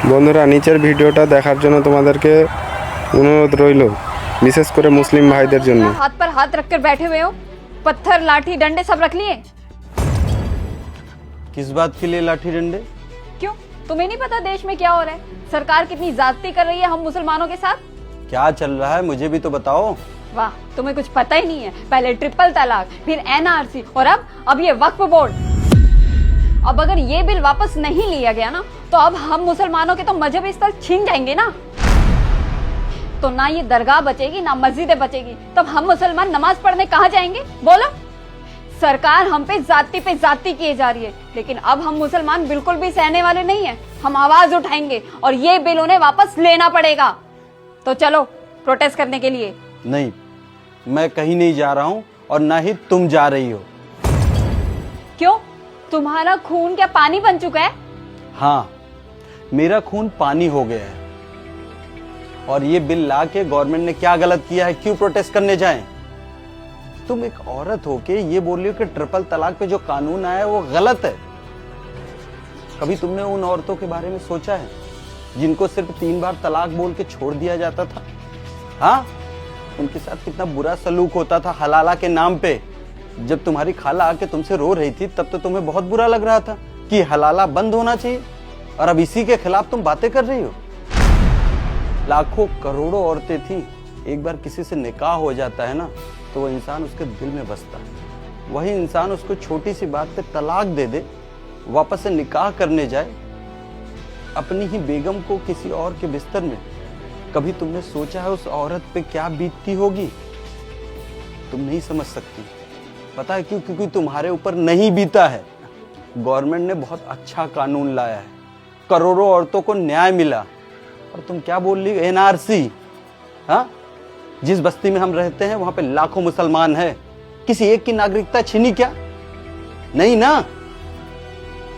বন্ধুরা নিচের ভিডিওটা দেখার জন্য তোমাদেরকে অনুরোধ রইল, বিশেষ করে মুসলিম ভাইদের জন্য। हाथ पर हाथ रखकर बैठे हुए हो, पत्थर लाठी डंडे सब रख लिए। किस बात के लिए लाठी डंडे? क्यों, तुम्हें नहीं पता देश में क्या हो रहा है? सरकार कितनी ज्यादती कर रही है हम मुसलमानों के साथ। क्या चल रहा है मुझे भी तो बताओ। वाह, तुम्हें कुछ पता ही नहीं है। पहले ट्रिपल तलाक, फिर एनआरसी और अब ये वक्फ बोर्ड। अब अगर ये बिल वापस नहीं लिया गया ना, तो अब हम मुसलमानों के तो मजहबी स्थल छीन जाएंगे ना। तो ना ये दरगाह बचेगी ना मस्जिदें बचेगी, तब हम मुसलमान नमाज पढ़ने कहाँ जाएंगे बोलो। सरकार हम पे जाती किए जा रही है, लेकिन अब हम मुसलमान बिल्कुल भी सहने वाले नहीं है। हम आवाज उठाएंगे और ये बिल उन्हें वापस लेना पड़ेगा। तो चलो प्रोटेस्ट करने के लिए। नहीं, मैं कहीं नहीं जा रहा हूँ और ना ही तुम जा रही हो। क्यों, तुम्हारा खून क्या पानी बन चुका है? हाँ, मेरा खून पानी हो गया है। और ये बिल ला के गवर्नमेंट ने क्या गलत किया है, क्यों प्रोटेस्ट करने जाएं? तुम एक औरत हो के ये बोल रही हो कि ट्रिपल तलाक पे जो कानून आया है वो गलत है। कभी तुमने उन औरतों के बारे में सोचा है जिनको सिर्फ 3 बार तलाक बोल के छोड़ दिया जाता था? हाँ, उनके साथ कितना बुरा सलूक होता था हलाला के नाम पे। जब तुम्हारी खाला आके तुमसे रो रही थी तब तो तुम्हें बहुत बुरा लग रहा था कि हलाला बंद होना चाहिए, और अब इसी के खिलाफ तुम बातें कर रही हो। लाखों करोड़ों औरतें थी, एक बार किसी से निकाह हो जाता है ना तो वो इंसान उसके दिल में बसता है। वही इंसान उसको छोटी सी बात पे तलाक दे दे, वापस से निकाह करने जाए अपनी ही बेगम को किसी और के बिस्तर में। कभी तुमने सोचा है उस औरत पे क्या बीतती होगी? तुम नहीं समझ सकती। पता है क्यों? क्योंकि तुम्हारे ऊपर नहीं बीता है। गवर्नमेंट ने बहुत अच्छा कानून लाया है, करोड़ों औरतों को न्याय मिला, और तुम क्या बोल रही हो? एनआरसी। हाँ, जिस बस्ती में हम रहते हैं वहां पे लाखों मुसलमान हैं, किसी एक की नागरिकता छीनी क्या? नहीं ना।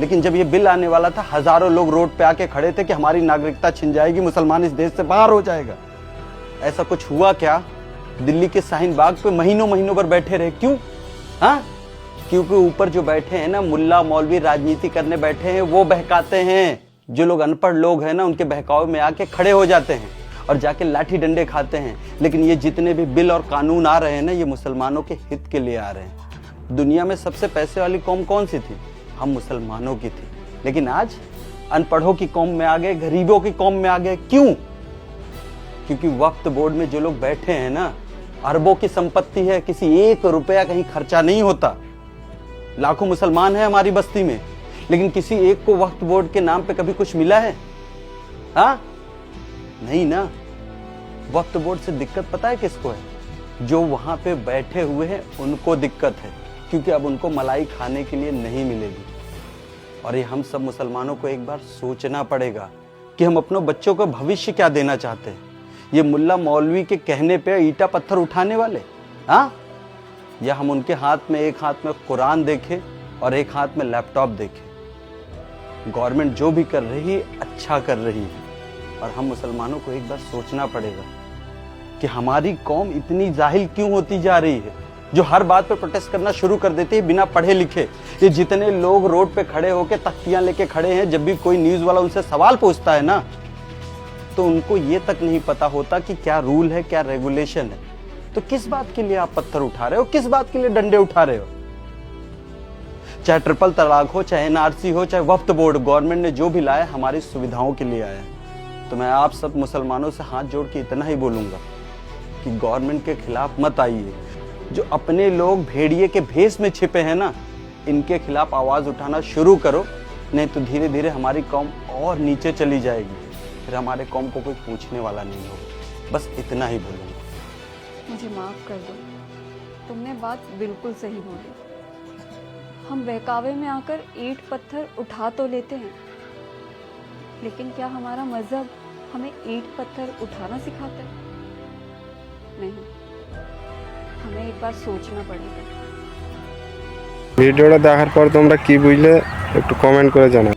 लेकिन जब ये बिल आने वाला था हजारों लोग रोड पे आके खड़े थे कि हमारी नागरिकता छिन जाएगी, मुसलमान इस देश से बाहर हो जाएगा। ऐसा कुछ हुआ क्या? दिल्ली के शाहीन बाग पे महीनों महीनों पर बैठे रहे, क्यों? हाँ, क्योंकि ऊपर जो बैठे हैं ना मुल्ला मौलवी राजनीति करने बैठे हैं, वो बहकाते हैं। जो लोग अनपढ़ लोग हैं ना उनके बहकावे में आके खड़े हो जाते हैं और जाके लाठी डंडे खाते हैं। लेकिन ये जितने भी बिल और कानून आ रहे हैं ना, ये मुसलमानों के हित के लिए आ रहे हैं। दुनिया में सबसे पैसे वाली कौम कौन सी थी? हम मुसलमानों की थी। लेकिन आज अनपढ़ों की कौम में आ गए, गरीबों की कौम में आ गए। क्यों? क्योंकि वक्फ बोर्ड में जो लोग बैठे हैं ना, अरबों की संपत्ति है, किसी 1 रुपया कहीं खर्चा नहीं होता। लाखों मुसलमान हैं हमारी बस्ती में, लेकिन किसी एक को वक्फ बोर्ड के नाम पे कभी कुछ मिला है? हाँ, नहीं ना। वक्फ बोर्ड से दिक्कत पता है किसको है? जो वहां पे बैठे हुए हैं उनको दिक्कत है, क्योंकि अब उनको मलाई खाने के लिए नहीं मिलेगी। और ये हम सब मुसलमानों को एक बार सोचना पड़ेगा कि हम अपनों बच्चों को भविष्य क्या देना चाहते हैं। ये मुल्ला मौलवी के कहने पे ईटा पत्थर उठाने वाले, हाँ? या हम उनके हाथ में एक हाथ में कुरान देखें और एक हाथ में लैपटॉप देखें। गवर्नमेंट जो भी कर रही है अच्छा कर रही है, और हम मुसलमानों को एक बार सोचना पड़ेगा कि हमारी कौम इतनी जाहिल क्यों होती जा रही है, जो हर बात पे प्रोटेस्ट करना शुरू कर देती है बिना पढ़े लिखे। ये जितने लोग रोड पे खड़े होके तख्तियां लेके खड़े हैं, जब भी कोई न्यूज वाला उनसे सवाल पूछता है ना, तो उनको ये तक नहीं पता होता कि क्या रूल है, क्या रेगुलेशन है। तो किस बात के लिए आप पत्थर उठा रहे हो? किस बात के लिए डंडे उठा रहे हो? चाहे ट्रिपल तलाक हो, चाहे एनआरसी हो, चाहे वक्फ बोर्ड, गवर्नमेंट ने जो भी लाया हमारी सुविधाओं के लिए आया है। तो मैं आप सब मुसलमानों से हाथ जोड़ के इतना ही बोलूंगा कि गवर्नमेंट के खिलाफ मत आइए। जो अपने लोग भेड़िए के भेष में छिपे हैं ना, इनके खिलाफ आवाज उठाना शुरू करो, नहीं तो धीरे धीरे हमारी कौम और नीचे चली जाएगी। फिर हमारे कौम को कोई पूछने वाला नहीं होगा। बस इतना ही बोलूंगा। मुझे माफ कर दो, तुमने बात बिल्कुल सही बोली। हम बहकावे में आकर ईंट पत्थर उठा तो लेते हैं, लेकिन क्या हमारा मजहब हमें ईंट पत्थर उठाना सिखाता है? नहीं, हमें एक बार सोचना पड़ेगा। ভিডিওটা দেখার পর তোমরা কি বুঝলে একটু কমেন্ট করে জানাও।